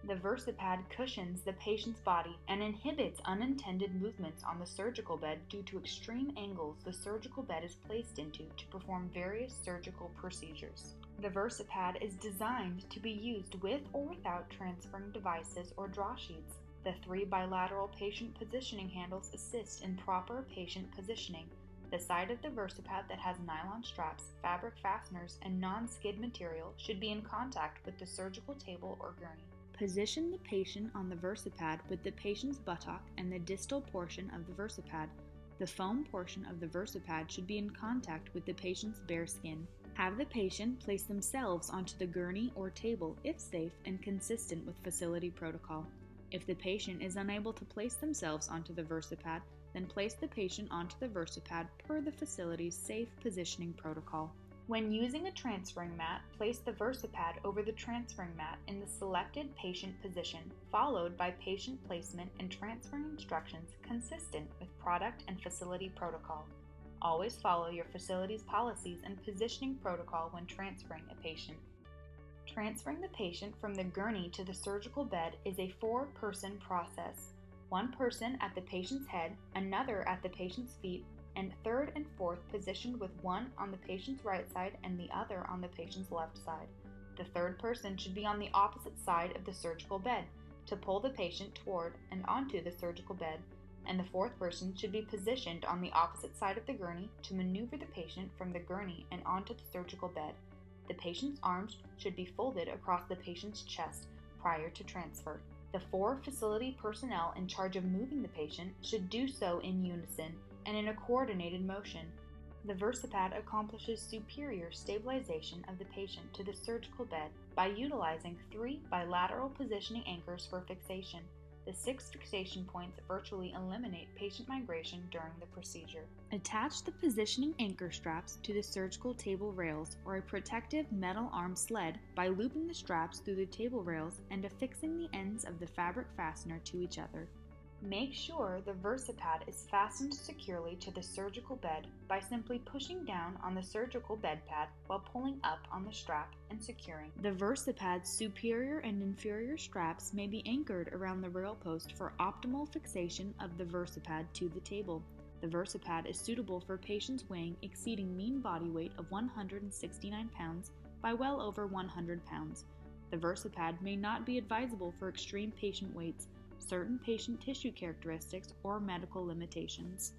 The VersaPad cushions the patient's body and inhibits unintended movements on the surgical bed due to extreme angles the surgical bed is placed into to perform various surgical procedures. The VersaPad is designed to be used with or without transferring devices or draw sheets. The three bilateral patient positioning handles assist in proper patient positioning. The side of the VersaPad that has nylon straps, fabric fasteners, and non-skid material should be in contact with the surgical table or gurney. Position the patient on the VersaPad with the patient's buttock and the distal portion of the VersaPad. The foam portion of the VersaPad should be in contact with the patient's bare skin. Have the patient place themselves onto the gurney or table if safe and consistent with facility protocol. If the patient is unable to place themselves onto the VersaPad, then place the patient onto the VersaPad per the facility's safe positioning protocol. When using a transferring mat, place the VersaPad over the transferring mat in the selected patient position, followed by patient placement and transferring instructions consistent with product and facility protocol. Always follow your facility's policies and positioning protocol when transferring a patient. Transferring the patient from the gurney to the surgical bed is a 4-person process. One person at the patient's head, another at the patient's feet, and third and fourth positioned with one on the patient's right side and the other on the patient's left side. The third person should be on the opposite side of the surgical bed to pull the patient toward and onto the surgical bed, and the fourth person should be positioned on the opposite side of the gurney to maneuver the patient from the gurney and onto the surgical bed. The patient's arms should be folded across the patient's chest prior to transfer. The 4 facility personnel in charge of moving the patient should do so in unison and in a coordinated motion. The VersaPad accomplishes superior stabilization of the patient to the surgical bed by utilizing 3 bilateral positioning anchors for fixation. The 6 fixation points virtually eliminate patient migration during the procedure. Attach the positioning anchor straps to the surgical table rails or a protective metal arm sled by looping the straps through the table rails and affixing the ends of the fabric fastener to each other. Make sure the VersaPad is fastened securely to the surgical bed by simply pushing down on the surgical bed pad while pulling up on the strap and securing. The VersaPad's superior and inferior straps may be anchored around the rail post for optimal fixation of the VersaPad to the table. The VersaPad is suitable for patients weighing exceeding mean body weight of 169 pounds by well over 100 pounds. The VersaPad may not be advisable for extreme patient weights, certain patient tissue characteristics, or medical limitations.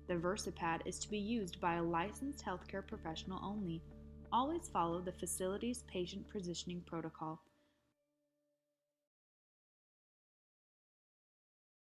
The VersaPad is to be used by a licensed healthcare professional only. Always follow the facility's patient positioning protocol.